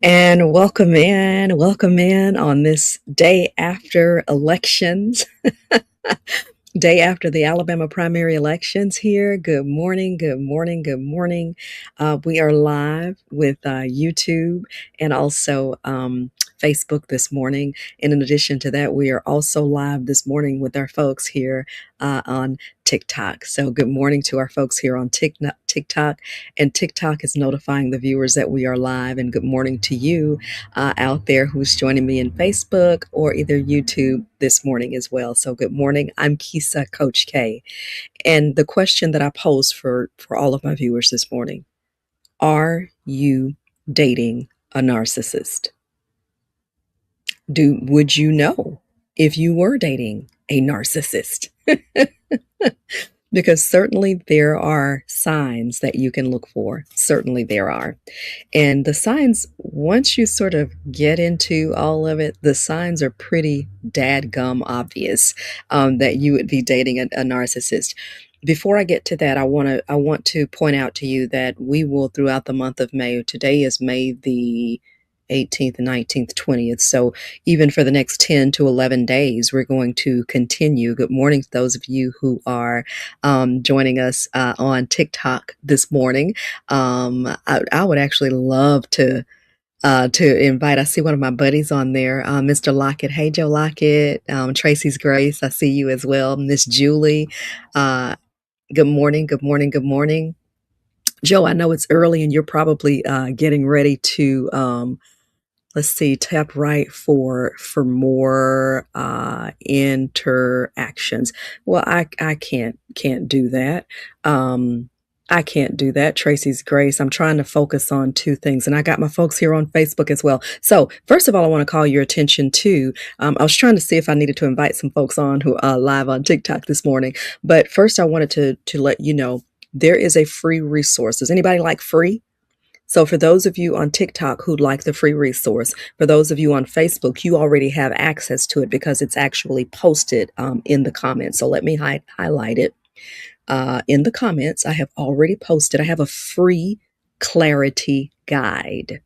And welcome in on this day after elections, day after the Alabama primary elections here. Good morning, good morning, good morning. We are live with YouTube and also Facebook this morning. And in addition to that, we are also live this morning with our folks here on TikTok. So good morning to our folks here on TikTok. And TikTok is notifying the viewers that we are live. And good morning to you out there who's joining me in Facebook or either YouTube this morning as well. So good morning. I'm Kisa Coach K. And the question that I posed for all of my viewers this morning, are you dating a narcissist? Would you know if you were dating a narcissist? Because certainly there are signs that you can look for. Certainly there are. And the signs, once you sort of get into all of it, the signs are pretty dadgum obvious that you would be dating a narcissist. Before I get to that, I want to point out to you that we will, throughout the month of May, today is May the 18th, 19th, 20th. So even for the next 10 to 11 days, we're going to continue. Good morning to those of you who are joining us on TikTok this morning. I would actually love to invite. I see one of my buddies on there, Mr. Lockett. Hey, Joe Lockett, Tracy's Grace. I see you as well, Miss Julie. Good morning. Good morning. Good morning. Joe, I know it's early and you're probably getting ready to let's see, tap right for more interactions. Well, I can't do that. I can't do that. Tracy's Grace. I'm trying to focus on two things, and I got my folks here on Facebook as well. So first of all, I want to call your attention to. I was trying to see if I needed to invite some folks on who are live on TikTok this morning, but first I wanted to let you know there is a free resource. Does anybody like free? So for those of you on TikTok who'd like the free resource, for those of you on Facebook, you already have access to it because it's actually posted in the comments. So let me highlight it. In the comments, I have already posted, I have a free clarity guide.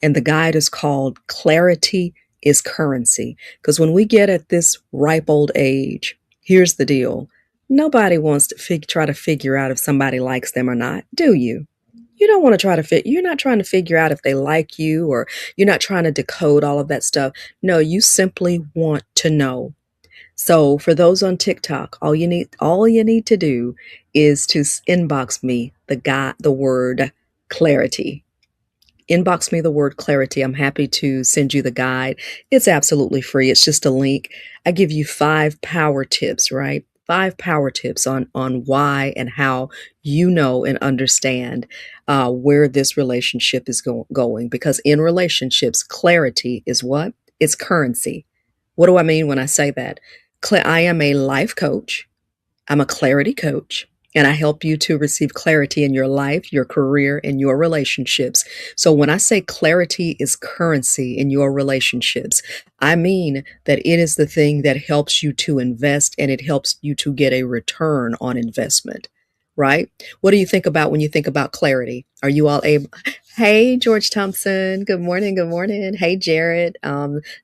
And the guide is called Clarity is Currency. Because when we get at this ripe old age, here's the deal. Nobody wants to try to figure out if somebody likes them or not, do you? You don't want to you're not trying to figure out if they like you, or you're not trying to decode all of that stuff. No, you simply want to know. So for those on TikTok, all you need to do is to inbox me the word clarity. Inbox me the word clarity. I'm happy to send you the guide. It's absolutely free. It's just a link. I give you 5 power tips, right? 5 power tips on why and how you know and understand where this relationship is going. Because in relationships, clarity is what? It's currency. What do I mean when I say that? I am a life coach. I'm a clarity coach. And I help you to receive clarity in your life, your career, and your relationships. So when I say clarity is currency in your relationships, I mean that it is the thing that helps you to invest, and it helps you to get a return on investment, right? What do you think about when you think about clarity? Are you all able? Hey, George Thompson. Good morning. Good morning. Hey, Jared.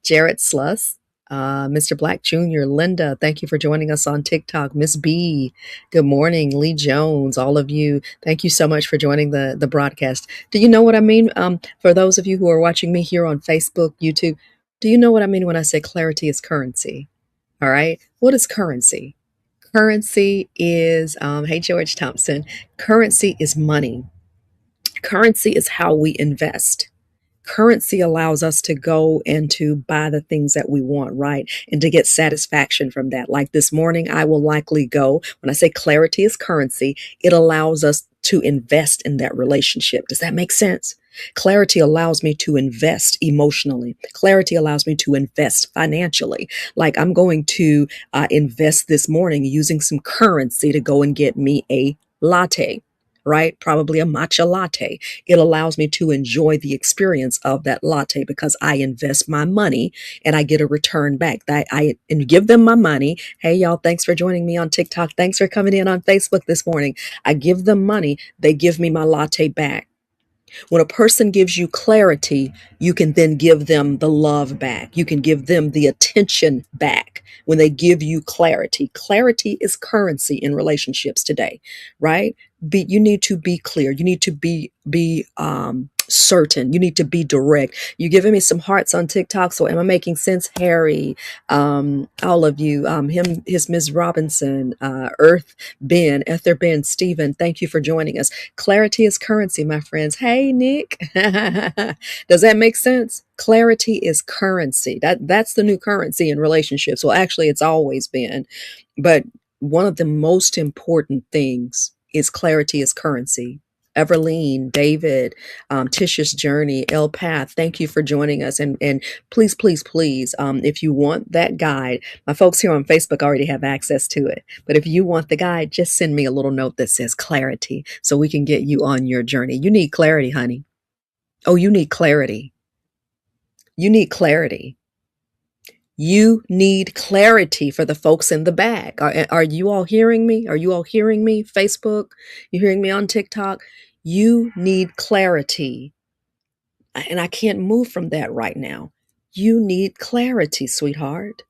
Jared Sluss. Mr. Black Jr., Linda, thank you for joining us on TikTok. Miss B, good morning. Lee Jones, all of you, thank you so much for joining the broadcast. Do you know what I mean? For those of you who are watching me here on Facebook, YouTube, do you know what I mean when I say clarity is currency? All right. What is currency? Currency is, hey, George Thompson, currency is money. Currency is how we invest. Currency allows us to go and to buy the things that we want, right? And to get satisfaction from that. Like this morning, I will likely go, when I say clarity is currency, it allows us to invest in that relationship. Does that make sense? Clarity allows me to invest emotionally. Clarity allows me to invest financially. Like I'm going to invest this morning using some currency to go and get me a latte. Right? Probably a matcha latte. It allows me to enjoy the experience of that latte because I invest my money and I get a return back. I give them my money. Hey, y'all, thanks for joining me on TikTok. Thanks for coming in on Facebook this morning. I give them money. They give me my latte back. When a person gives you clarity, you can then give them the love back. You can give them the attention back when they give you clarity. Clarity is currency in relationships today, right? You need to be clear. You need to be certain. You need to be direct. You're giving me some hearts on TikTok. So am I making sense, Harry? All of you, his Ms. Robinson, Earth Ben, Ether Ben, Stephen, thank you for joining us. Clarity is currency, my friends. Hey, Nick. Does that make sense? Clarity is currency. That's the new currency in relationships. Well, actually, it's always been. But one of the most important things is clarity is currency. Everline, David, Tisha's Journey, El Path, thank you for joining us. And please, please, please, if you want that guide, my folks here on Facebook already have access to it. But if you want the guide, just send me a little note that says clarity so we can get you on your journey. You need clarity, honey. Oh, you need clarity. You need clarity. You need clarity for the folks in the back. Are you all hearing me? Are you all hearing me? Facebook? You hearing me on TikTok? You need clarity. And I can't move from that right now. You need clarity, sweetheart.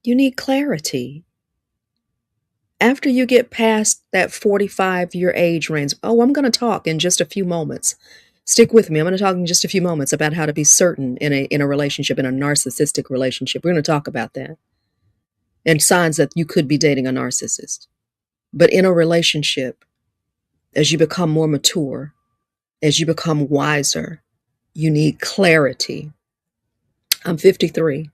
You need clarity. After you get past that 45-year age range, I'm going to talk in just a few moments. Stick with me. I'm going to talk in just a few moments about how to be certain in a relationship, in a narcissistic relationship. We're going to talk about that and signs that you could be dating a narcissist. But in a relationship, as you become more mature, as you become wiser, you need clarity. I'm 53.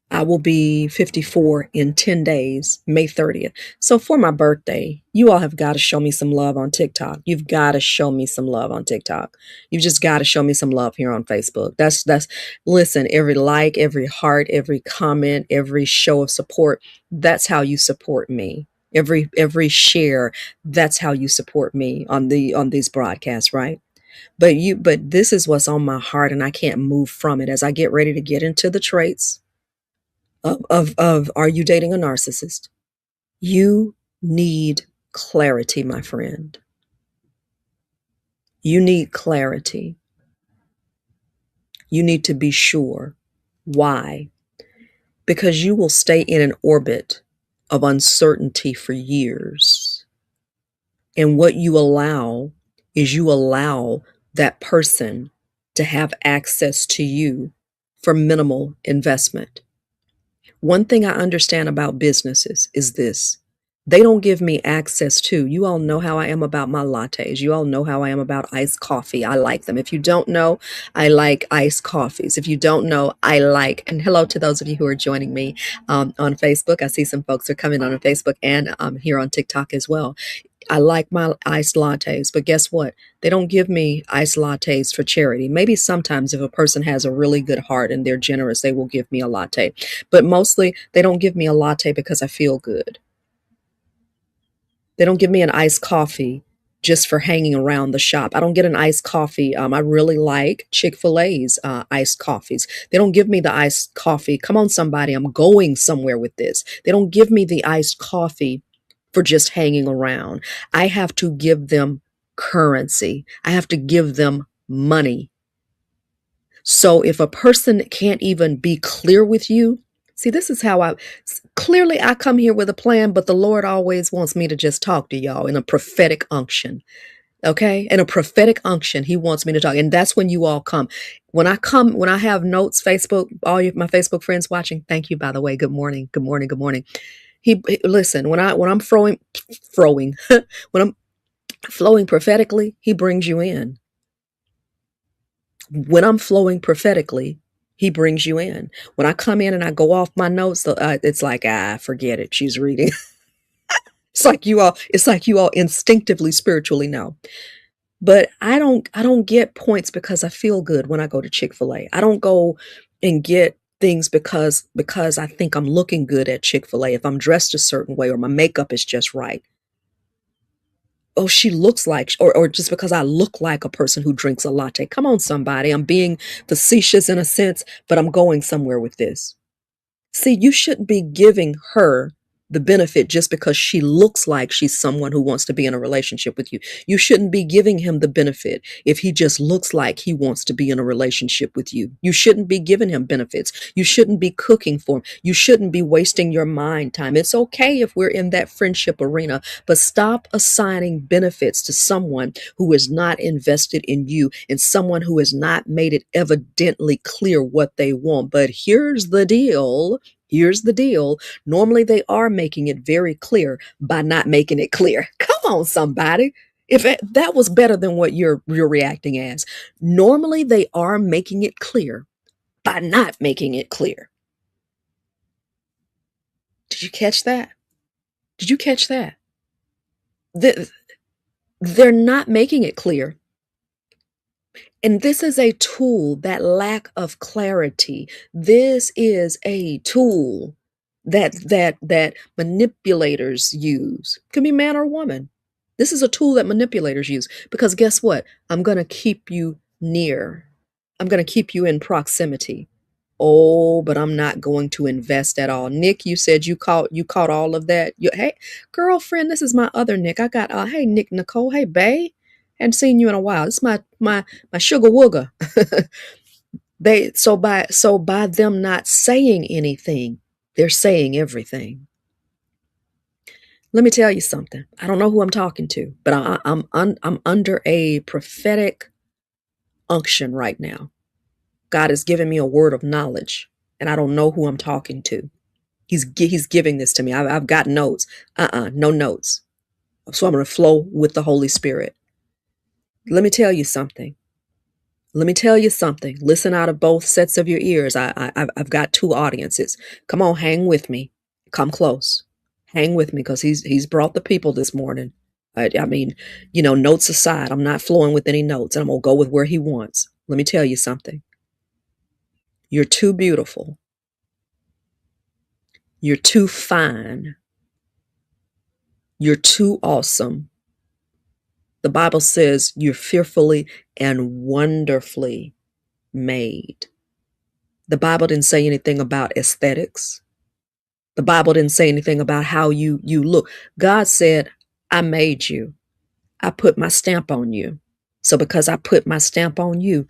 I will be 54 in 10 days, May 30th. So for my birthday, you all have got to show me some love on TikTok. You've got to show me some love on TikTok. You've just got to show me some love here on Facebook. Listen, every like, every heart, every comment, every show of support, that's how you support me. Every share, that's how you support me on these broadcasts, right? But this is what's on my heart, and I can't move from it as I get ready to get into the traits of are you dating a narcissist? You need clarity, my friend. You need clarity. You need to be sure. Why? Because you will stay in an orbit of uncertainty for years. And what you allow is you allow that person to have access to you for minimal investment. One thing I understand about businesses is this. They don't give me access to, you all know how I am about my lattes. You all know how I am about iced coffee. I like them. If you don't know, I like iced coffees. If you don't know, and hello to those of you who are joining me on Facebook. I see some folks are coming on Facebook and here on TikTok as well. I like my iced lattes, but guess what? They don't give me iced lattes for charity. Maybe sometimes if a person has a really good heart and they're generous, they will give me a latte. But mostly they don't give me a latte because I feel good. They don't give me an iced coffee just for hanging around the shop. I don't get an iced coffee. I really like Chick-fil-A's iced coffees. They don't give me the iced coffee. Come on, somebody, I'm going somewhere with this. They don't give me the iced coffee for just hanging around. I have to give them currency. I have to give them money. So if a person can't even be clear with you, see, this is how I come here with a plan, but the Lord always wants me to just talk to y'all in a prophetic unction. Okay. In a prophetic unction, he wants me to talk. And that's when you all come. When I have notes, Facebook, all my Facebook friends watching, thank you, by the way. Good morning. Good morning. Good morning. Listen, when I'm when I'm flowing prophetically, he brings you in. When I'm flowing prophetically, he brings you in. When I come in and I go off my notes, it's like, forget it. She's reading. It's like you all instinctively, spiritually know. But I don't get points because I feel good when I go to Chick-fil-A. I don't go and get things because I think I'm looking good at Chick-fil-A, if I'm dressed a certain way or my makeup is just right. Oh, she looks like, or just because I look like a person who drinks a latte. Come on, somebody. I'm being facetious in a sense, but I'm going somewhere with this. See, you shouldn't be giving her the benefit just because she looks like she's someone who wants to be in a relationship with you. You shouldn't be giving him the benefit if he just looks like he wants to be in a relationship with you. You shouldn't be giving him benefits. You shouldn't be cooking for him. You shouldn't be wasting your mind time. It's okay if we're in that friendship arena, but stop assigning benefits to someone who is not invested in you and someone who has not made it evidently clear what they want. But here's the deal. Here's the deal. Normally, they are making it very clear by not making it clear. Come on, somebody. If that was better than what you're reacting as. Normally, they are making it clear by not making it clear. Did you catch that? Did you catch that? They're not making it clear. And this is a tool, that lack of clarity. This is a tool that manipulators use. Could be man or woman. This is a tool that manipulators use because guess what? I'm going to keep you near. I'm going to keep you in proximity. Oh, but I'm not going to invest at all. Nick, you said you caught all of that. Hey, girlfriend, this is my other Nick. I got hey Nick Nicole. Hey, bae. Hadn't seen you in a while. This is my sugar wooger. By them not saying anything, they're saying everything. Let me tell you something. I don't know who I'm talking to, but I'm under a prophetic unction right now. God has given me a word of knowledge, and I don't know who I'm talking to. He's giving this to me. I've got notes. No notes. So I'm going to flow with the Holy Spirit. Let me tell you something. Listen out of both sets of your ears. I've got two audiences. Come on, hang with me. Come close. Hang with me because he's brought the people this morning. I mean, notes aside, I'm not flowing with any notes, and I'm going to go with where he wants. Let me tell you something. You're too beautiful. You're too fine. You're too awesome. The Bible says you're fearfully and wonderfully made. The Bible didn't say anything about aesthetics. The Bible didn't say anything about how you look. God said, I made you. I put my stamp on you. So because I put my stamp on you,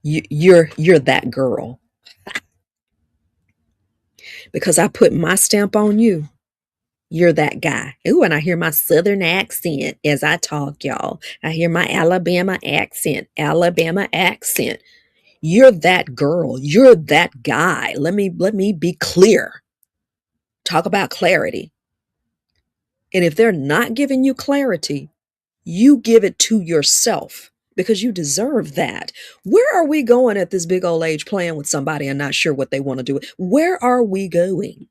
you're that girl. Because I put my stamp on you, you're that guy. Ooh, and I hear my Southern accent as I talk, y'all. I hear my Alabama accent. You're that girl. You're that guy. Let me be clear. Talk about clarity. And if they're not giving you clarity, you give it to yourself because you deserve that. Where are we going at this big old age playing with somebody and not sure what they want to do? Where are we going?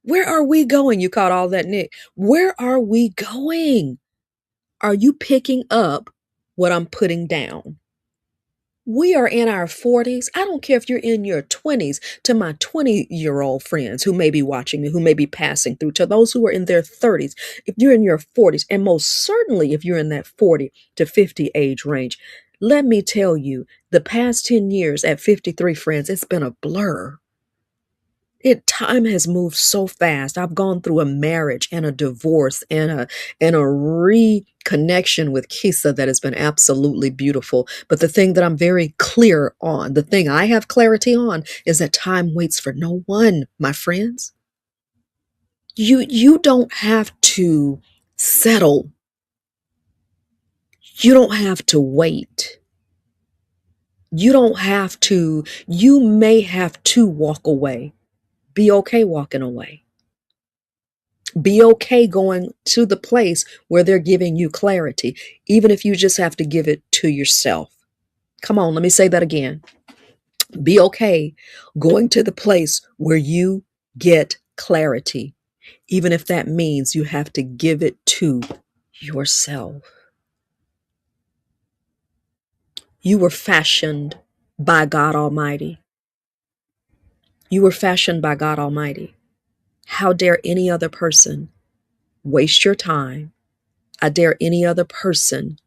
Where are we going? You caught all that, Nick. Where are we going? Are you picking up what I'm putting down? We are in our 40s. I don't care if you're in your 20s, to my 20-year-old friends who may be watching me, who may be passing through, to those who are in their 30s. If you're in your 40s, and most certainly if you're in that 40 to 50 age range, let me tell you, the past 10 years at 53, friends, it's been a blur. Time has moved so fast. I've gone through a marriage and a divorce and a reconnection with Kisa that has been absolutely beautiful. But the thing that I'm very clear on, the thing I have clarity on, is that time waits for no one, my friends. You don't have to settle. You don't have to wait. You may have to walk away. Be okay walking away. Be okay going to the place where they're giving you clarity, even if you just have to give it to yourself. Come on, let me say that again. Be okay going to the place where you get clarity, even if that means you have to give it to yourself. You were fashioned by God Almighty. You were fashioned by God Almighty. How dare any other person waste your time? I dare any other person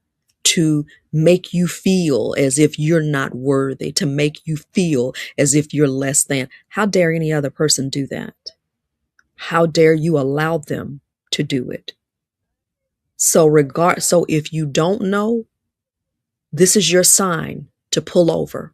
to make you feel as if you're not worthy, to make you feel as if you're less than. How dare any other person do that? How dare you allow them to do it? So if you don't know, this is your sign to pull over.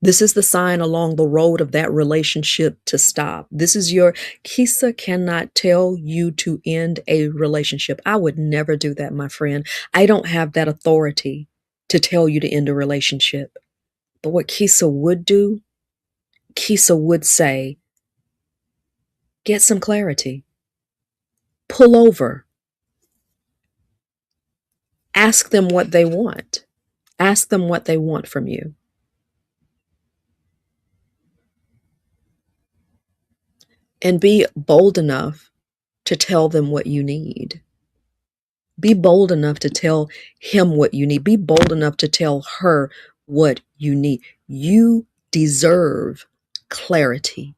This is the sign along the road of that relationship to stop. This is your Kisa cannot tell you to end a relationship. I would never do that, my friend. I don't have that authority to tell you to end a relationship. But what Kisa would do, Kisa would say, get some clarity, pull over, ask them what they want, ask them what they want from you. And be bold enough to tell them what you need. Be bold enough to tell him what you need. Be bold enough to tell her what you need. You deserve clarity.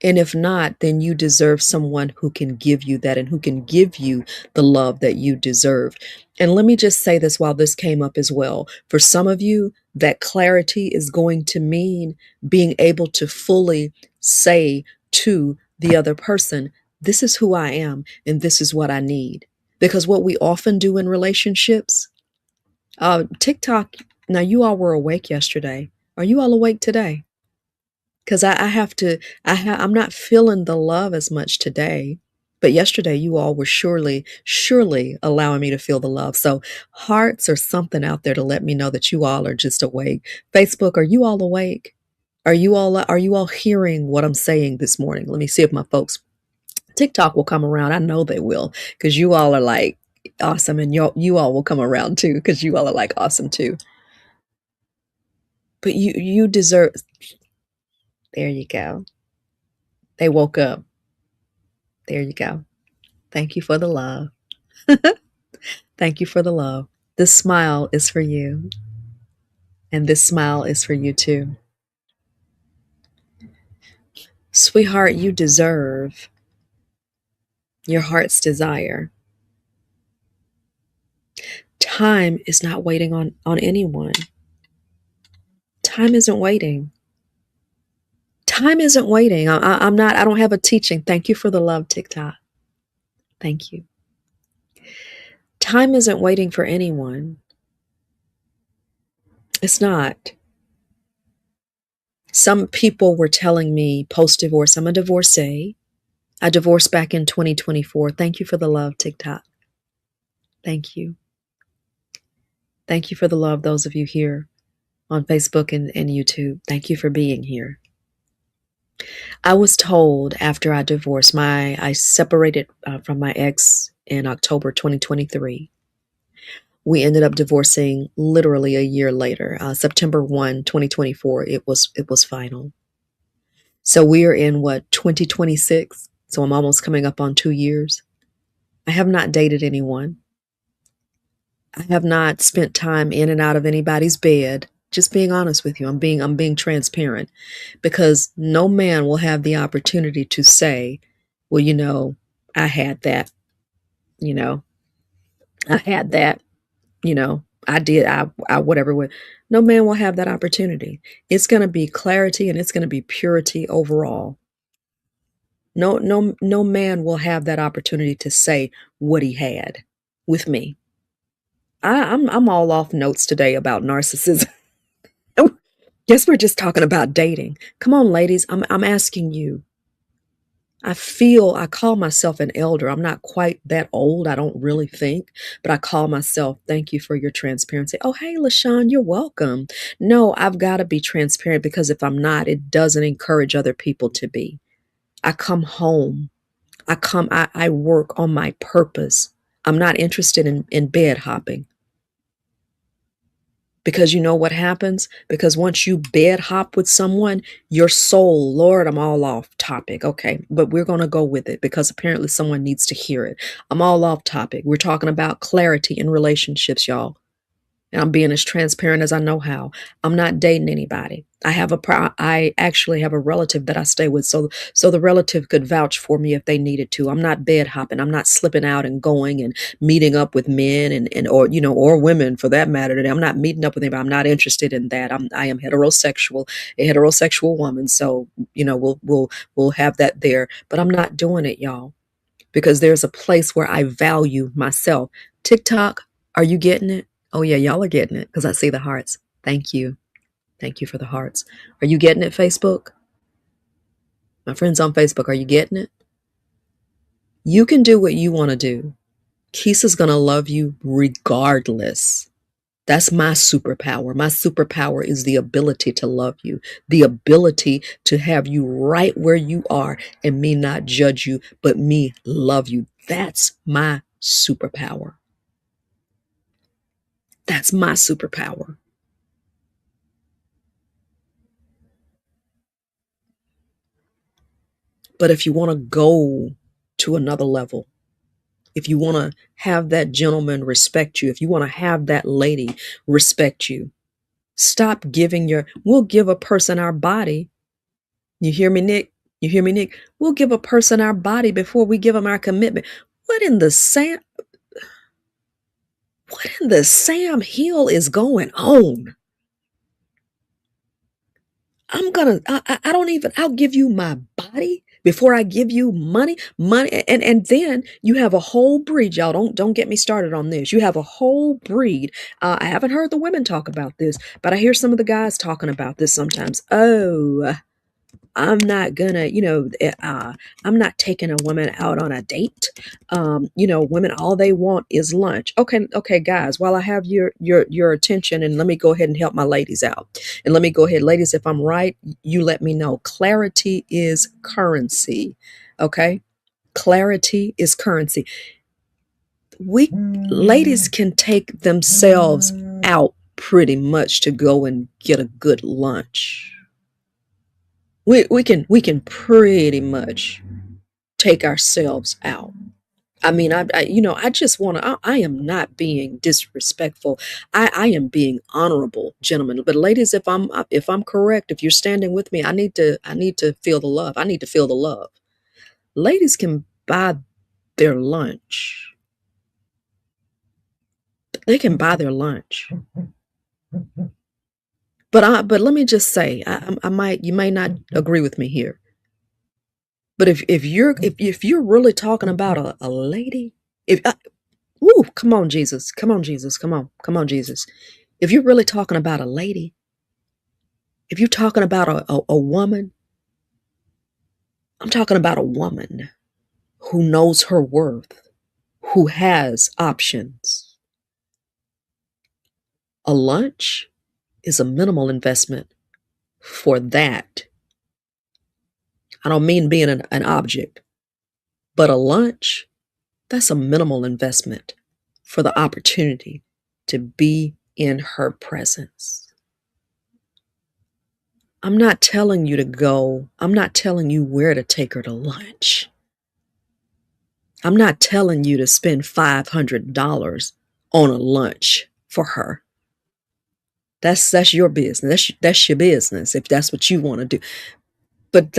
And if not, then you deserve someone who can give you that and who can give you the love that you deserve. And let me just say this while this came up as well. For some of you, that clarity is going to mean being able to fully say to the other person, this is who I am and this is what I need. Because what we often do in relationships, TikTok, now you all were awake yesterday. Are you all awake today? Because I have to, I'm not feeling the love as much today. But yesterday, you all were surely allowing me to feel the love. So hearts or something out there to let me know that you all are just awake. Facebook, are you all awake? Are you all hearing what I'm saying this morning? Let me see if my folks, TikTok will come around. I know they will, because you all are like awesome, and you all will come around too, because you all are like awesome too. But you deserve. There you go. They woke up. There you go. Thank you for the love. Thank you for the love. This smile is for you. And this smile is for you too. Sweetheart, you deserve your heart's desire. Time is not waiting on anyone. Time isn't waiting. Time isn't waiting. I don't have a teaching. Thank you for the love, TikTok. Thank you. Time isn't waiting for anyone. It's not. Some people were telling me post-divorce, I'm a divorcee. I divorced back in 2024. Thank you for the love, TikTok. Thank you. Thank you for the love, those of you here on Facebook and YouTube. Thank you for being here. I was told after I divorced, I separated from my ex in October 2023. We ended up divorcing literally a year later, September 1, 2024. It was final. So we are in 2026. So I'm almost coming up on 2 years. I have not dated anyone. I have not spent time in and out of anybody's bed. Just being honest with you, I'm being transparent, because no man will have the opportunity to say, well, I had that, I had that, I did, I whatever. No man will have that opportunity. It's going to be clarity and it's going to be purity overall. No man will have that opportunity to say what he had with me. I'm all off notes today about narcissism. Guess we're just talking about dating. Come on, ladies. I'm asking you. I call myself an elder. I'm not quite that old, I don't really think, but I call myself, thank you for your transparency. Oh, hey, LaShawn, you're welcome. No, I've got to be transparent, because if I'm not, it doesn't encourage other people to be. I come home. I work on my purpose. I'm not interested in bed hopping. Because you know what happens? Because once you bed hop with someone, your soul, Lord, I'm all off topic. Okay, but we're going to go with it because apparently someone needs to hear it. I'm all off topic. We're talking about clarity in relationships, y'all. And I'm being as transparent as I know how. I'm not dating anybody. I actually have a relative that I stay with, so the relative could vouch for me if they needed to. I'm not bed hopping. I'm not slipping out and going and meeting up with men and or or women for that matter. I'm not meeting up with anybody. I'm not interested in that. I am heterosexual, a heterosexual woman. So we'll have that there. But I'm not doing it, y'all, because there's a place where I value myself. TikTok, are you getting it? Oh, yeah, y'all are getting it because I see the hearts. Thank you. Thank you for the hearts. Are you getting it, Facebook? My friends on Facebook, are you getting it? You can do what you want to do. Kisa's going to love you regardless. That's my superpower. My superpower is the ability to love you, the ability to have you right where you are and me not judge you, but me love you. That's my superpower. That's my superpower. But if you want to go to another level, if you want to have that gentleman respect you, if you want to have that lady respect you, stop giving we'll give a person our body. You hear me, Nick? You hear me, Nick? We'll give a person our body before we give them our commitment. What in the Sam Hill is going on? I'll give you my body before I give you money, and then you have a whole breed. Y'all don't get me started on this. You have a whole breed. I haven't heard the women talk about this, but I hear some of the guys talking about this sometimes. Oh, I'm not gonna, I'm not taking a woman out on a date. Women, all they want is lunch. Okay, guys, while I have your attention, and let me go ahead and help my ladies out. And let me go ahead, ladies, if I'm right, you let me know. Clarity is currency. Okay? Clarity is currency. Ladies can take themselves out pretty much to go and get a good lunch. We can pretty much take ourselves out. I mean, I just want to. I am not being disrespectful. I am being honorable, gentlemen. But ladies, if I'm correct, if you're standing with me, I need to feel the love. I need to feel the love. Ladies can buy their lunch. They can buy their lunch. But let me just say, you may not agree with me here. But if you're really talking about a lady, come on, Jesus, come on, Jesus, come on, Jesus. If you're really talking about a lady, if you're talking about a woman, I'm talking about a woman who knows her worth, who has options. A lunch is a minimal investment for that. I don't mean being an object, but a lunch, that's a minimal investment for the opportunity to be in her presence. I'm not telling you to go. I'm not telling you where to take her to lunch. I'm not telling you to spend $500 on a lunch for her. That's your business. That's your business if that's what you want to do. But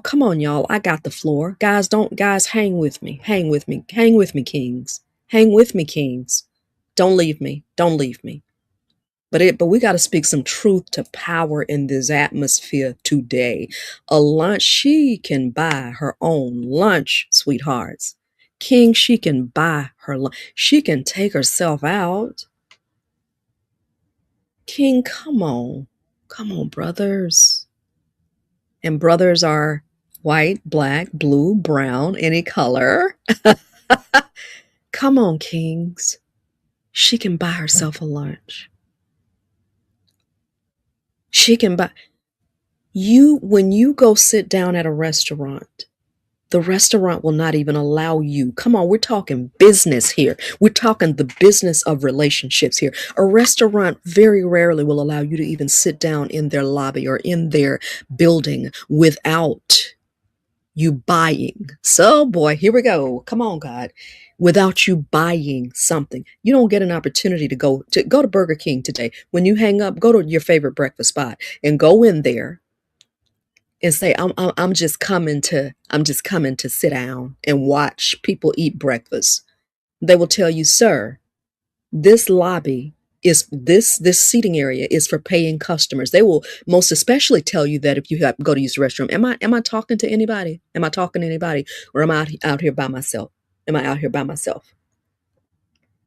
come on, y'all. I got the floor. Guys, hang with me. Hang with me. Hang with me, kings. Hang with me, kings. Don't leave me. Don't leave me. But we got to speak some truth to power in this atmosphere today. A lunch, she can buy her own lunch, sweethearts. King, she can buy her lunch. She can take herself out. King, come on. Come on, brothers. And brothers are white, black, blue, brown, any color. Come on, kings. She can buy herself a lunch. She can buy when you go sit down at a restaurant, the restaurant will not even allow you. Come on, we're talking business here. We're talking the business of relationships here. A restaurant very rarely will allow you to even sit down in their lobby or in their building without you buying. So, boy, here we go. Come on, God. Without you buying something, you don't get an opportunity to go to Burger King today. When you hang up, go to your favorite breakfast spot and go in there and say, I'm just coming to sit down and watch people eat breakfast. They will tell you, sir, this lobby is this seating area is for paying customers. They will most especially tell you that if you have, go to use the restroom. Am I talking to anybody? Am I talking to anybody? Or am I out here by myself? Am I out here by myself?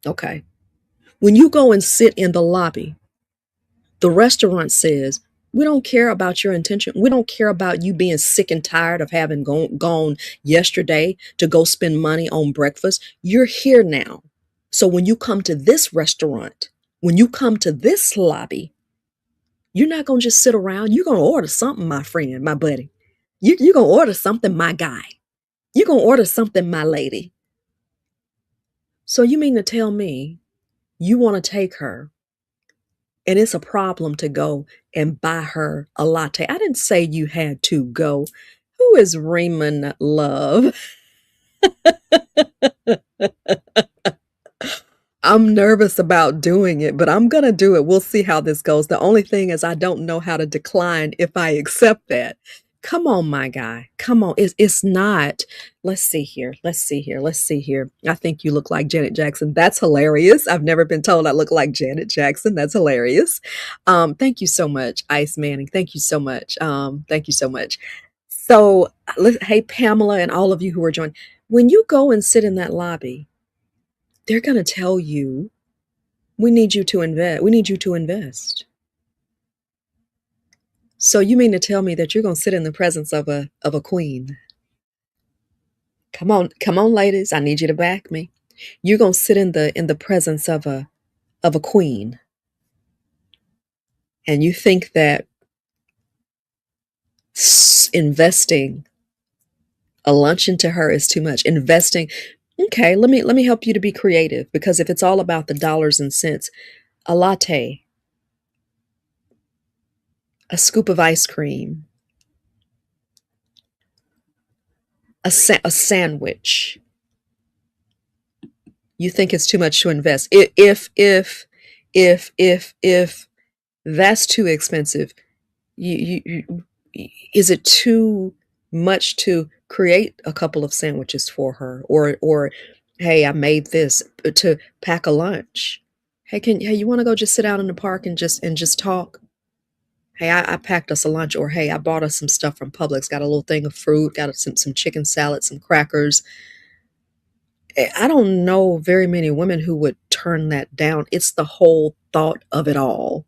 Okay. When you go and sit in the lobby, the restaurant says, we don't care about your intention. We don't care about you being sick and tired of having gone yesterday to go spend money on breakfast. You're here now. So when you come to this restaurant, when you come to this lobby, you're not going to just sit around. You're going to order something, my friend, my buddy. You're going to order something, my guy. You're going to order something, my lady. So you mean to tell me you want to take her and it's a problem to go and buy her a latte? I didn't say you had to go. Who is Raymond Love? I'm nervous about doing it, but I'm going to do it. We'll see how this goes. The only thing is I don't know how to decline if I accept that. Come on, my guy. Come on. It's not. Let's see here. Let's see here. Let's see here. I think you look like Janet Jackson. That's hilarious. I've never been told I look like Janet Jackson. That's hilarious. Thank you so much, Ice Manning. Thank you so much. Thank you so much. So, hey, Pamela, and all of you who are joining, when you go and sit in that lobby, they're going to tell you, we need you to invest. We need you to invest. So you mean to tell me that you're going to sit in the presence of a queen? Come on, ladies. I need you to back me. You're going to sit in the presence of a queen. And you think that investing a lunch into her is too much. Investing, okay, let me help you to be creative, because if it's all about the dollars and cents, a latte, a scoop of ice cream, a sandwich, you think it's too much to invest. If that's too expensive, is it too much to create a couple of sandwiches for her, or hey, I made this to pack a lunch. Hey, you want to go just sit out in the park and just talk? Hey, I packed us a lunch, or hey, I bought us some stuff from Publix. Got a little thing of fruit, got some chicken salad, some crackers. I don't know very many women who would turn that down. It's the whole thought of it all.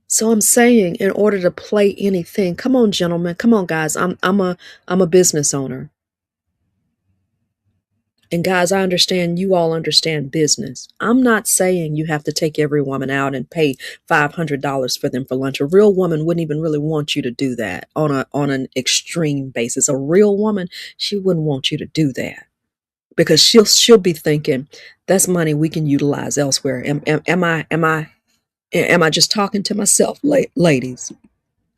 So I'm saying, in order to play anything, come on, gentlemen, come on, guys. I'm a business owner. And guys, I understand you all understand business. I'm not saying you have to take every woman out and pay $500 for them for lunch. A real woman wouldn't even really want you to do that on an extreme basis. A real woman, she wouldn't want you to do that, because she'll be thinking that's money we can utilize elsewhere. Am I just talking to myself, ladies?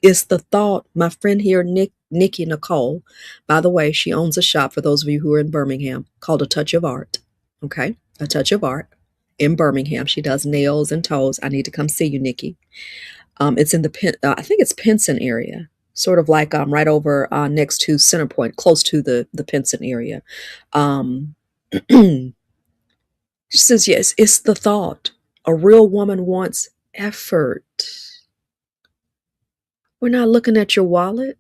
It's the thought. My friend here, Nikki Nicole, by the way, she owns a shop, for those of you who are in Birmingham, called A Touch of Art. Okay, A Touch of Art in Birmingham. She does nails and toes. I need to come see you, Nikki. It's in I think it's Pinson area, sort of like right over next to Centerpoint, close to the Pinson area. She says, yes, it's the thought. A real woman wants effort. We're not looking at your wallet,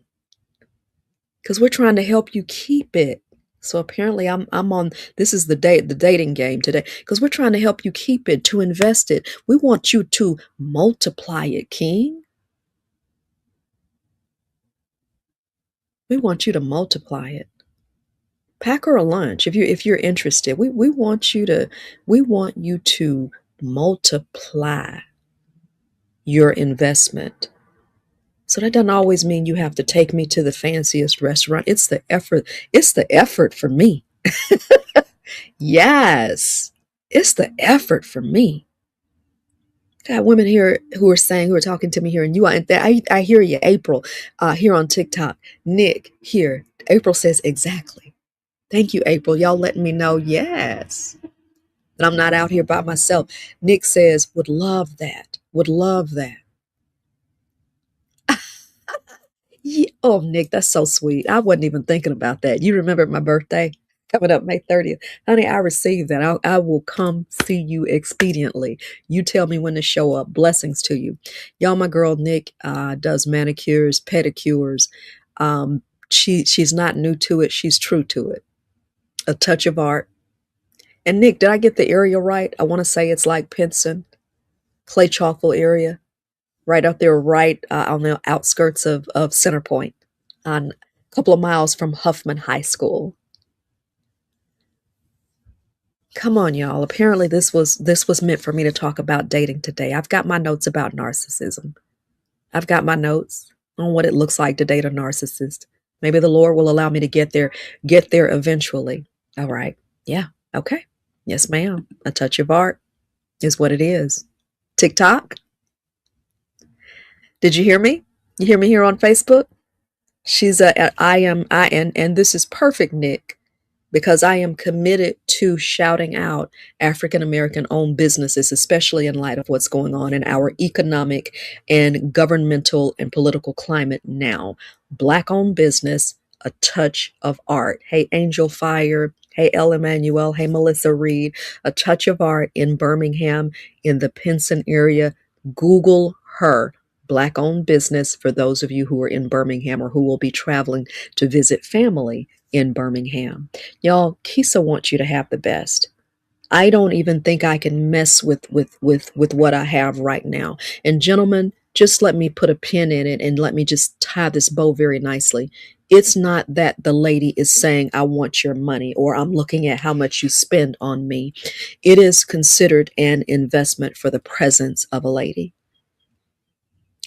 because we're trying to help you keep it. So apparently I'm on, this is the dating game today, because we're trying to help you keep it, to invest it. We want you to multiply it, King. We want you to multiply it. Pack her a lunch if you're interested. We want you to multiply your investment. So that doesn't always mean you have to take me to the fanciest restaurant. It's the effort. It's the effort for me. Yes, it's the effort for me. Got women here who are talking to me here, and I hear you, April, here on TikTok. Nick here, April says, exactly. Thank you, April. Y'all letting me know, yes, that I'm not out here by myself. Nick says, would love that. Would love that. Yeah. Oh, Nick, that's so sweet. I wasn't even thinking about that. You remember my birthday coming up May 30th. Honey, I received that. I will come see you expediently. You tell me when to show up. Blessings to you. Y'all, my girl Nick does manicures, pedicures. She's not new to it. She's true to it. A touch of art. And Nick, did I get the area right? I want to say it's like Pinson, Clay Chalkville area, right up there, right on the outskirts of Center Point, on a couple of miles from Huffman High School. Come on, y'all. Apparently this was meant for me to talk about dating today. I've got my notes about narcissism. I've got my notes on what it looks like to date a narcissist. Maybe the Lord will allow me to get there eventually. All right. Yeah. Okay. Yes, ma'am. A touch of art is what it is. TikTok. Did you hear me? You hear me here on Facebook? She's and this is perfect, Nick, because I am committed to shouting out African American owned businesses, especially in light of what's going on in our economic and governmental and political climate now. Black owned business, a touch of art. Hey, Angel Fire. Hey, El Emmanuel. Hey, Melissa Reed. A touch of art in Birmingham, in the Pinson area. Google her. Black owned business for those of you who are in Birmingham or who will be traveling to visit family in Birmingham. Y'all, Kisa wants you to have the best. I don't even think I can mess with what I have right now. And gentlemen, just let me put a pin in it and let me just tie this bow very nicely. It's not that the lady is saying, I want your money, or I'm looking at how much you spend on me. It is considered an investment for the presence of a lady.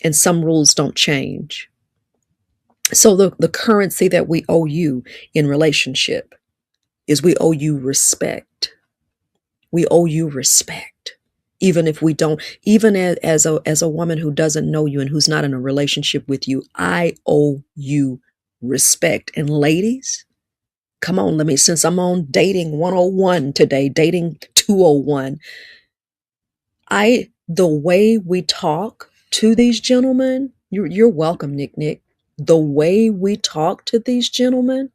And some rules don't change. So the currency that we owe you in relationship is we owe you respect. We owe you respect. Even if we don't, even as a woman who doesn't know you and who's not in a relationship with you, I owe you respect. And ladies, come on, since I'm on dating 101 today, dating 201, the way we talk to these gentlemen, you're welcome, Nick. The way we talk to these gentlemen,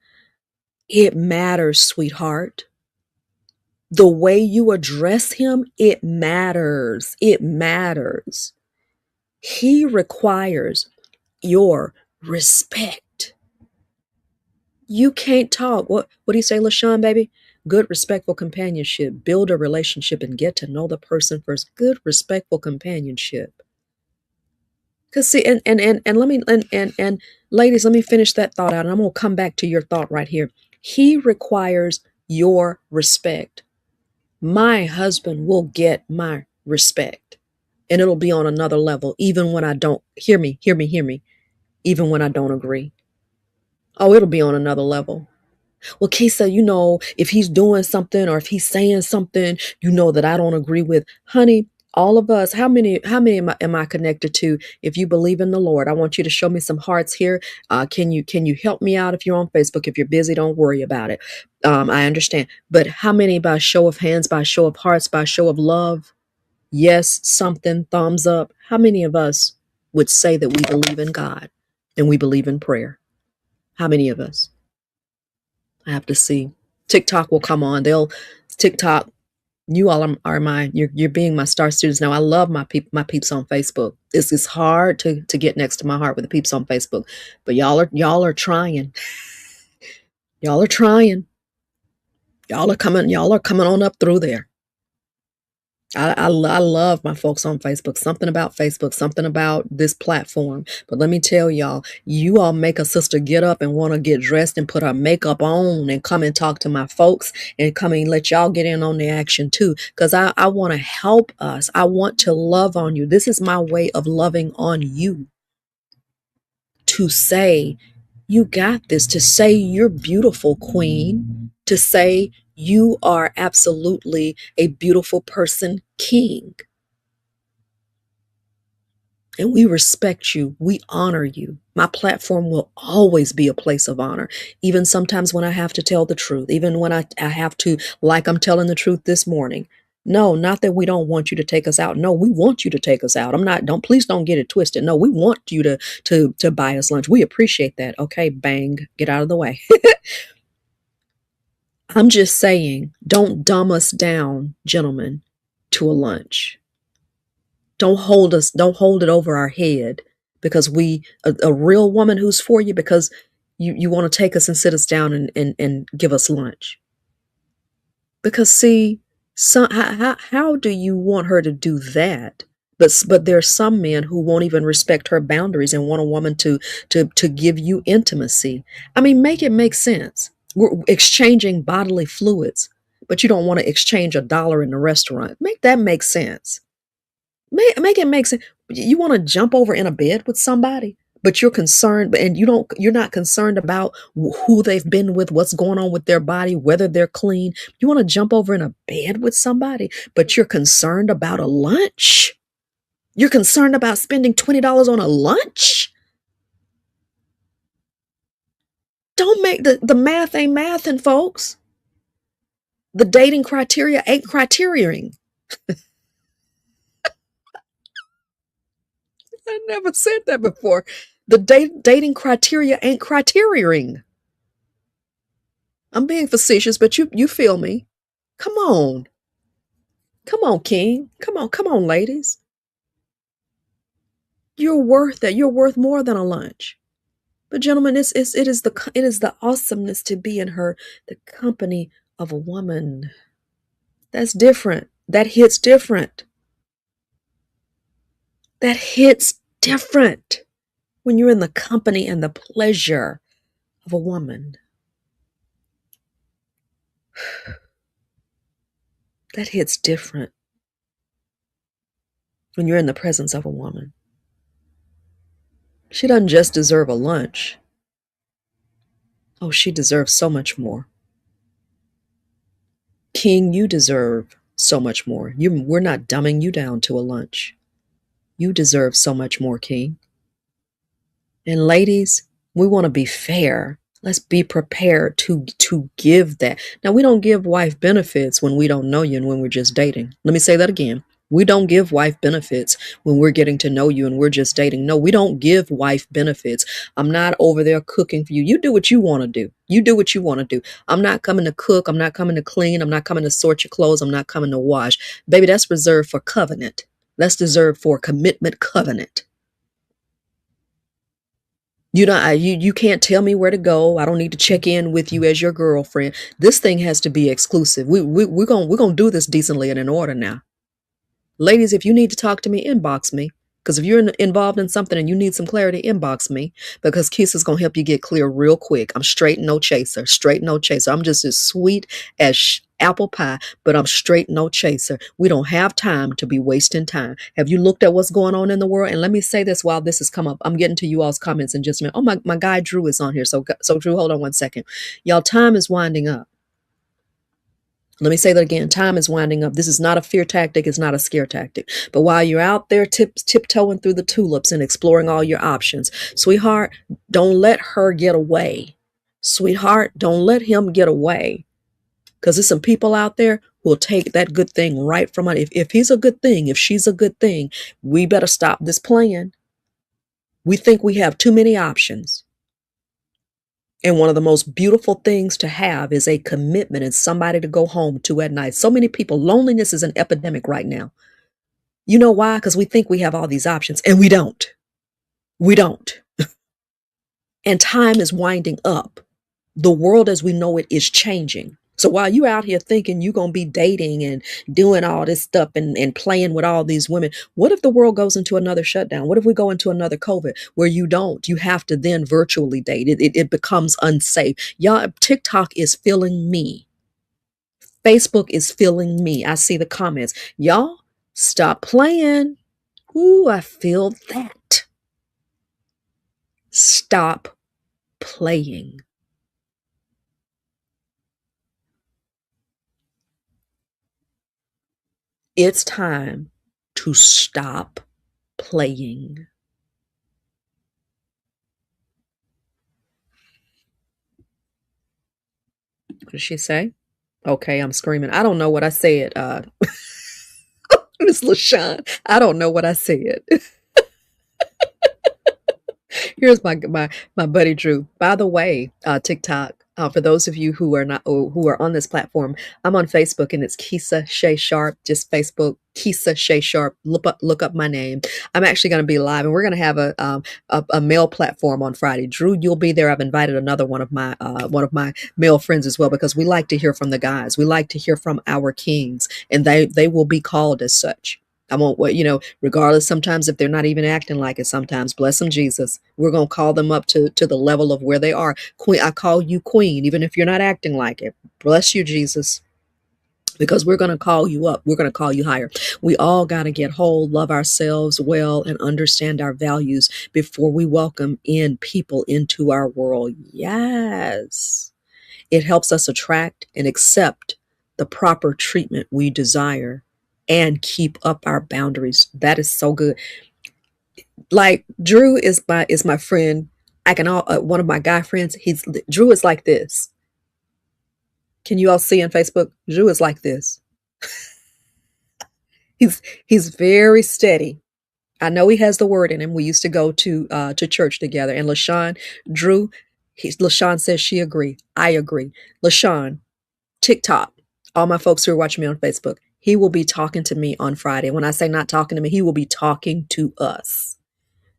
it matters, sweetheart. The way you address him, it matters. It matters. He requires your respect. You can't talk. What do you say, LaShawn, baby? Good, respectful companionship. Build a relationship and get to know the person first. Good, respectful companionship. Cause see, and let me and ladies, let me finish that thought out, and I'm gonna come back to your thought right here. He requires your respect. My husband will get my respect, and it'll be on another level, even when I don't hear me, even when I don't agree. Oh, it'll be on another level. Well, Kisa, if he's doing something or if he's saying something, that I don't agree with, honey, all of us, how many am I connected to? If you believe in the Lord, I want you to show me some hearts here. Can you help me out if you're on Facebook? If you're busy, don't worry about it. I understand. But how many, by show of hands, by show of hearts, by show of love? Yes, something, thumbs up. How many of us would say that we believe in God and we believe in prayer? How many of us? I have to see. TikTok will come on. TikTok. You all you're being my star students now. I love my peeps on Facebook. It's hard to get next to my heart with the peeps on Facebook, but y'all are trying. Y'all are trying. Y'all are coming on up through there. I love my folks on Facebook. Something about Facebook, something about this platform. But let me tell y'all, you all make a sister get up and want to get dressed and put her makeup on and come and talk to my folks and come and let y'all get in on the action too. Because I want to help us. I want to love on you. This is my way of loving on you. To say, you got this. To say you're beautiful, queen. To say you are absolutely a beautiful person, king. And we respect you. We honor you. My platform will always be a place of honor. Even sometimes when I have to tell the truth, even when I have to, like I'm telling the truth this morning. No, not that we don't want you to take us out. No, we want you to take us out. Please don't get it twisted. No, we want you to buy us lunch. We appreciate that. Okay, bang, get out of the way. I'm just saying, don't dumb us down, gentlemen, to a lunch. Don't hold it over our head because a real woman who's for you because you want to take us and sit us down and give us lunch. Because see, how do you want her to do that? But there's some men who won't even respect her boundaries and want a woman to give you intimacy. I mean, make it make sense. We're exchanging bodily fluids, but you don't want to exchange $1 in the restaurant. Make that make sense. Make it make sense. You want to jump over in a bed with somebody, but you're concerned, and you're not concerned about who they've been with, what's going on with their body, whether they're clean. You want to jump over in a bed with somebody, but you're concerned about a lunch. You're concerned about spending $20 on a lunch. Don't make the math ain't mathing, folks. The dating criteria ain't criteriaing. I never said that before. The dating criteria ain't criteriaing. I'm being facetious, but you feel me. Come on. Come on, King. Come on, ladies. You're worth that. You're worth more than a lunch. But gentlemen, it is the awesomeness to be in the company of a woman. That's different. That hits different. That hits different when you're in the company and the pleasure of a woman. That hits different when you're in the presence of a woman. She doesn't just deserve a lunch. Oh, she deserves so much more. King, you deserve so much more. We're not dumbing you down to a lunch. You deserve so much more, King. And ladies, we want to be fair. Let's be prepared to give that. Now, we don't give wife benefits when we don't know you and when we're just dating. Let me say that again. We don't give wife benefits when we're getting to know you and we're just dating. No, we don't give wife benefits. I'm not over there cooking for you. You do what you want to do. You do what you want to do. I'm not coming to cook. I'm not coming to clean. I'm not coming to sort your clothes. I'm not coming to wash. Baby, that's reserved for covenant. That's reserved for commitment covenant. You can't tell me where to go. I don't need to check in with you as your girlfriend. This thing has to be exclusive. We're gonna do this decently and in order now. Ladies, if you need to talk to me, inbox me. Because if you're involved in something and you need some clarity, inbox me. Because Keisha's going to help you get clear real quick. I'm straight, no chaser. Straight, no chaser. I'm just as sweet as apple pie, but I'm straight, no chaser. We don't have time to be wasting time. Have you looked at what's going on in the world? And let me say this while this has come up. I'm getting to you all's comments in just a minute. Oh, my guy Drew is on here. So Drew, hold on one second. Y'all, time is winding up. Let me say that again. Time is winding up. This is not a fear tactic. It's not a scare tactic. But while you're out there tiptoeing through the tulips and exploring all your options, sweetheart, don't let her get away. Sweetheart, don't let him get away. Because there's some people out there who will take that good thing right from her. If he's a good thing, if she's a good thing, we better stop this playing. We think we have too many options. And one of the most beautiful things to have is a commitment and somebody to go home to at night. So many people, loneliness is an epidemic right now. You know why? Because we think we have all these options and we don't. We don't. And time is winding up. The world as we know it is changing. So while you're out here thinking you're going to be dating and doing all this stuff and playing with all these women, what if the world goes into another shutdown? What if we go into another COVID where you have to then virtually date? It becomes unsafe. Y'all, TikTok is filling me. Facebook is filling me. I see the comments. Y'all, stop playing. Ooh, I feel that. Stop playing. It's time to stop playing. What did she say? Okay, I'm screaming. I don't know what I said. Miss LaShawn, I don't know what I said. Here's my buddy Drew. By the way, TikTok. For those of you who are not who are on this platform, I'm on Facebook and it's Keisha Shay Sharp. Just Facebook Keisha Shay Sharp. Look up my name. I'm actually going to be live, and we're going to have a male platform on Friday. Drew, you'll be there. I've invited another one of my male friends as well, because we like to hear from the guys. We like to hear from our kings, and they will be called as such. I won't, regardless, sometimes if they're not even acting like it, sometimes, bless them, Jesus, we're going to call them up to the level of where they are. Queen, I call you queen, even if you're not acting like it. Bless you, Jesus, because we're going to call you up. We're going to call you higher. We all got to get whole, love ourselves well, and understand our values before we welcome in people into our world. Yes. It helps us attract and accept the proper treatment we desire and keep up our boundaries. That is so good. Like Drew is my friend. I can all one of my guy friends. Drew is like this. Can you all see on Facebook? Drew is like this. He's very steady. I know he has the word in him. We used to go to church together. And LaShawn says she agree. I agree. LaShawn, TikTok, all my folks who are watching me on Facebook, he will be talking to me on Friday. When I say not talking to me, he will be talking to us.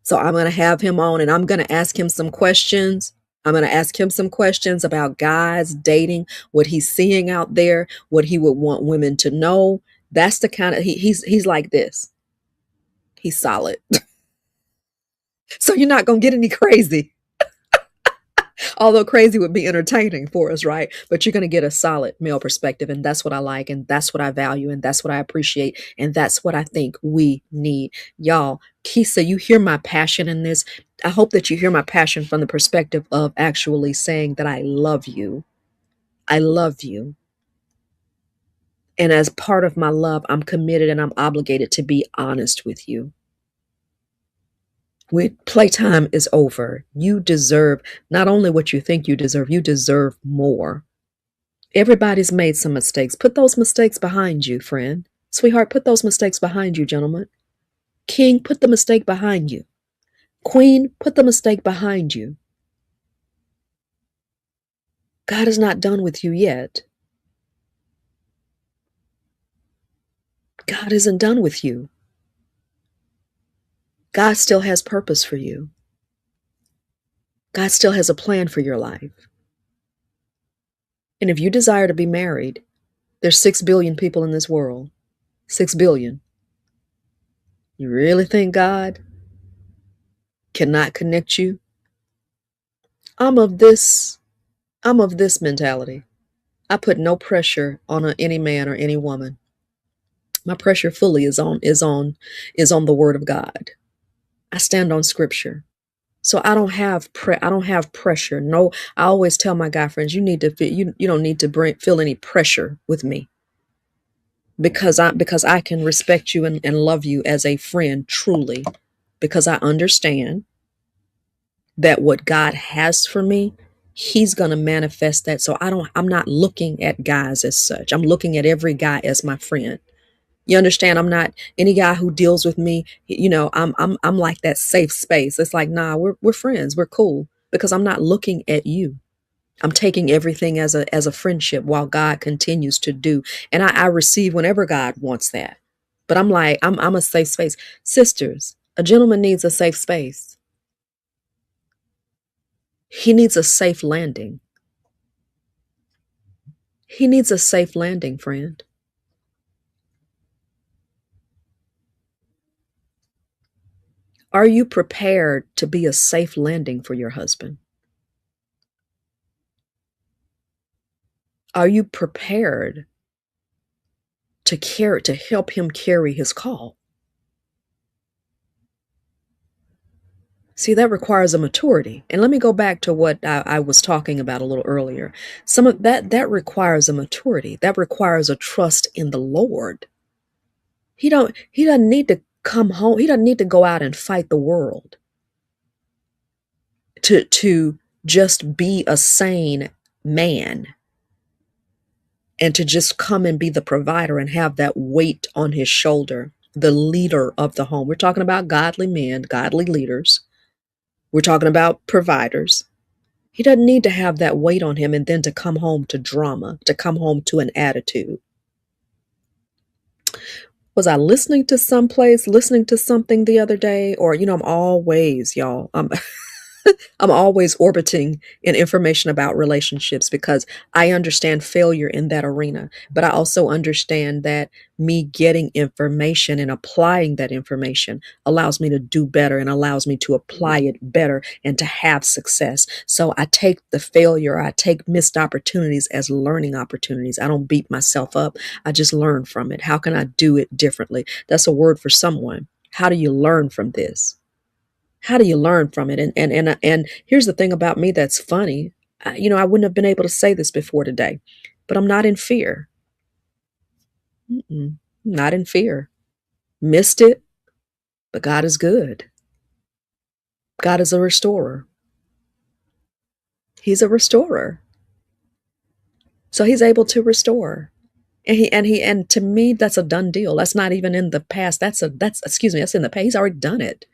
So I'm going to have him on, and I'm going to ask him some questions. I'm going to ask him some questions about guys dating, what he's seeing out there, what he would want women to know. That's the kind of, he's like this. He's solid. So you're not going to get any crazy. Although crazy would be entertaining for us, right? But you're going to get a solid male perspective. And that's what I like. And that's what I value. And that's what I appreciate. And that's what I think we need. Y'all, Keisha, you hear my passion in this. I hope that you hear my passion from the perspective of actually saying that I love you. I love you. And as part of my love, I'm committed and I'm obligated to be honest with you. When playtime is over, you deserve not only what you think you deserve more. Everybody's made some mistakes. Put those mistakes behind you, friend. Sweetheart, put those mistakes behind you, gentlemen. King, put the mistake behind you. Queen, put the mistake behind you. God is not done with you yet. God isn't done with you. God still has purpose for you. God still has a plan for your life. And if you desire to be married, there's 6 billion people in this world. 6 billion. You really think God cannot connect you? I'm of this mentality. I put no pressure on any man or any woman. My pressure fully is on the word of God. I stand on scripture. So I don't have pressure. No, I always tell my guy friends, you don't need to feel any pressure with me. Because I can respect you and love you as a friend truly, because I understand that what God has for me, he's going to manifest that. So I'm not looking at guys as such. I'm looking at every guy as my friend. You understand? I'm not any guy who deals with me. I'm like that safe space. It's like, nah, we're friends. We're cool, because I'm not looking at you. I'm taking everything as a friendship while God continues to do. And I receive whenever God wants that. But I'm like, I'm a safe space. Sisters, a gentleman needs a safe space. He needs a safe landing. He needs a safe landing, friend. Are you prepared to be a safe landing for your husband? Are you prepared to help him carry his call? See, that requires a maturity. And let me go back to what I was talking about a little earlier. Some of that requires a maturity. That requires a trust in the Lord. He doesn't need to come home. He doesn't need to go out and fight the world to just be a sane man, and to just come and be the provider and have that weight on his shoulder, the leader of the home. We're talking about godly men, godly leaders. We're talking about providers. He doesn't need to have that weight on him and then to come home to drama, to come home to an attitude. Was I listening to listening to something the other day? Or, I'm always, y'all, I'm always orbiting in information about relationships because I understand failure in that arena. But I also understand that me getting information and applying that information allows me to do better and allows me to apply it better and to have success. So I take the failure, I take missed opportunities as learning opportunities. I don't beat myself up. I just learn from it. How can I do it differently? That's a word for someone. How do you learn from this? How do you learn from it? And here's the thing about me that's funny. I wouldn't have been able to say this before today, but I'm not in fear. Not in fear. Missed it, but God is good. God is a restorer. He's a restorer. So he's able to restore. And to me, that's a done deal. That's not even in the past. That's in the past. He's already done it.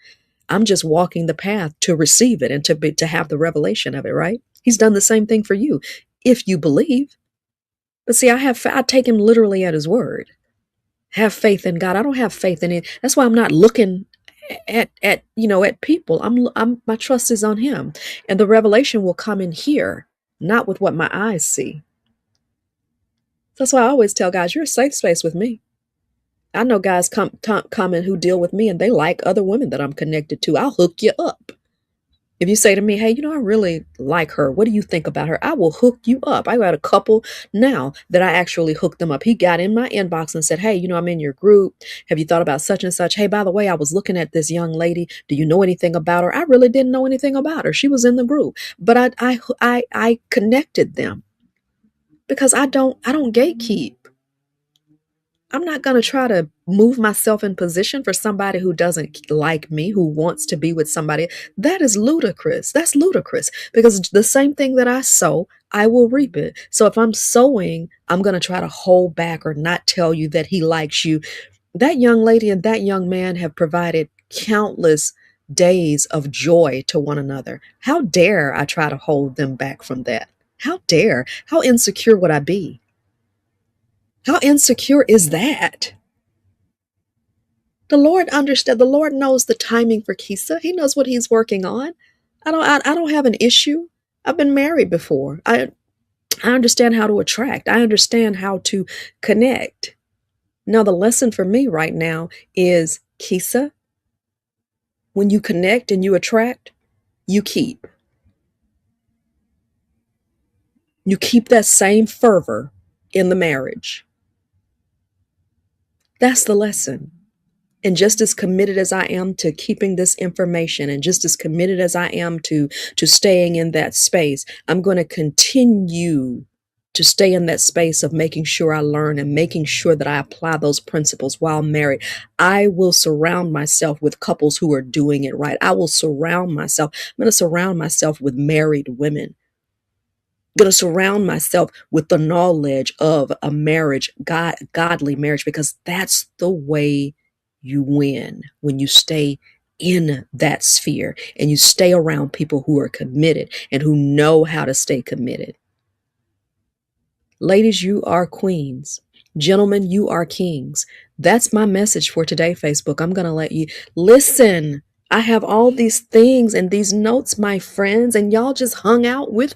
I'm just walking the path to receive it and to have the revelation of it, right? He's done the same thing for you, if you believe. But see, I take him literally at his word. Have faith in God. I don't have faith in it. That's why I'm not looking at people. My trust is on him. And the revelation will come in here, not with what my eyes see. That's why I always tell guys, you're a safe space with me. I know guys come in who deal with me and they like other women that I'm connected to. I'll hook you up. If you say to me, hey, I really like her. What do you think about her? I will hook you up. I got a couple now that I actually hooked them up. He got in my inbox and said, hey, I'm in your group. Have you thought about such and such? Hey, by the way, I was looking at this young lady. Do you know anything about her? I really didn't know anything about her. She was in the group, but I connected them because I don't gatekeep. I'm not going to try to move myself in position for somebody who doesn't like me, who wants to be with somebody. That is ludicrous. That's ludicrous because the same thing that I sow, I will reap it. So if I'm sowing, I'm going to try to hold back or not tell you that he likes you. That young lady and that young man have provided countless days of joy to one another. How dare I try to hold them back from that? How dare? How insecure would I be? How insecure is that? The Lord understood. The Lord knows the timing for Kisa. He knows what he's working on. I don't have an issue. I've been married before. I understand how to attract. I understand how to connect. Now, the lesson for me right now is Kisa, when you connect and you attract, you keep. You keep that same fervor in the marriage. That's the lesson. And just as committed as I am to keeping this information and just as committed as I am to staying in that space, I'm going to continue to stay in that space of making sure I learn and making sure that I apply those principles while married. I will surround myself with couples who are doing it right. I'm going to surround myself with married women. I'm going to surround myself with the knowledge of a marriage, godly marriage, because that's the way you win when you stay in that sphere and you stay around people who are committed and who know how to stay committed. Ladies, you are queens. Gentlemen, you are kings. That's my message for today, Facebook. I'm going to let you listen. I have all these things and these notes, my friends, and y'all just hung out with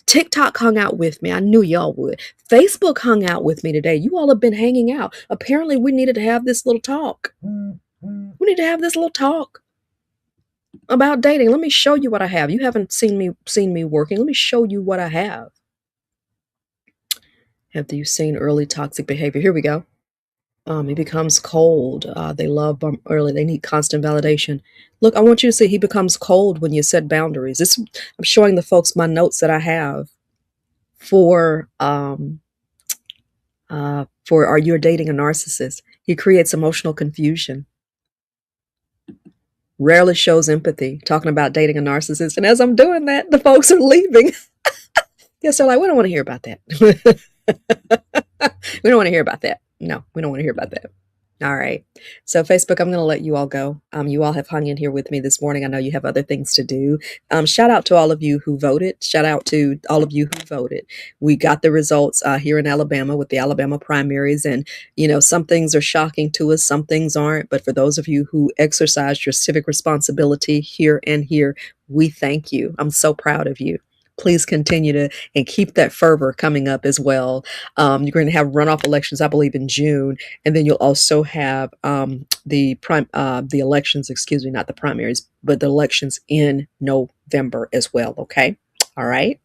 TikTok hung out with me. I knew y'all would. Facebook hung out with me today. You all have been hanging out. Apparently, we needed to have this little talk. We need to have this little talk about dating. Let me show you what I have. You haven't seen me working. Let me show you what I have. Have you seen early toxic behavior? Here we go. He becomes cold. They love early. They need constant validation. Look, I want you to see he becomes cold when you set boundaries. I'm showing the folks my notes that I have for Are You Dating a Narcissist? He creates emotional confusion. rarely shows empathy, talking about dating a narcissist. And as I'm doing that, the folks are leaving. Yes, they're like, we don't want to hear about that. We don't want to hear about that. No, we don't want to hear about that. All right. So, Facebook, I'm going to let you all go. You all have hung in here with me this morning. I know you have other things to do. Shout out to all of you who voted. Shout out to all of you who voted. We got the results here in Alabama with the Alabama primaries. And, some things are shocking to us, some things aren't. But for those of you who exercised your civic responsibility here and here, we thank you. I'm so proud of you. Please continue to and keep that fervor coming up as well. You're going to have runoff elections, I believe, in June, and then you'll also have the elections. Excuse me, not the primaries, but the elections in November as well. Okay, all right,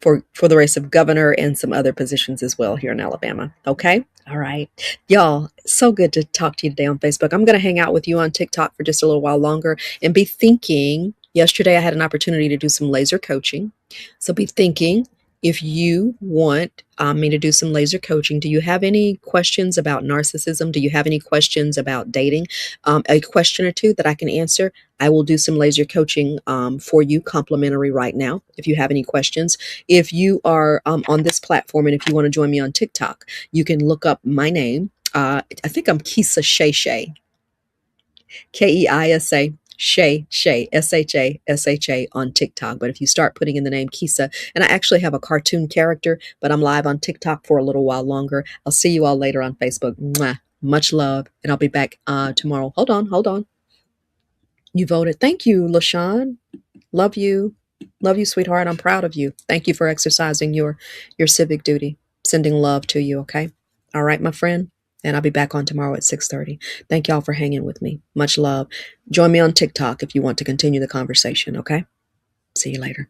for the race of governor and some other positions as well here in Alabama. Okay, all right, y'all. So good to talk to you today on Facebook. I'm going to hang out with you on TikTok for just a little while longer and be thinking. Yesterday, I had an opportunity to do some laser coaching. So be thinking, if you want me to do some laser coaching, do you have any questions about narcissism? Do you have any questions about dating? A question or two that I can answer. I will do some laser coaching for you, complimentary right now, if you have any questions. If you are on this platform and if you want to join me on TikTok, you can look up my name. I think I'm Keisa Shay. Keisa Shay, Sha on TikTok. But if you start putting in the name Keisa, and I actually have a cartoon character, but I'm live on TikTok for a little while longer. I'll see you all later on Facebook. Mwah. Much love. And I'll be back tomorrow. Hold on. You voted. Thank you, LaShawn. Love you. Love you, sweetheart. I'm proud of you. Thank you for exercising your civic duty. Sending love to you, okay? All right, my friend. And I'll be back on tomorrow at 6:30. Thank y'all for hanging with me. Much love. Join me on TikTok if you want to continue the conversation, okay? See you later.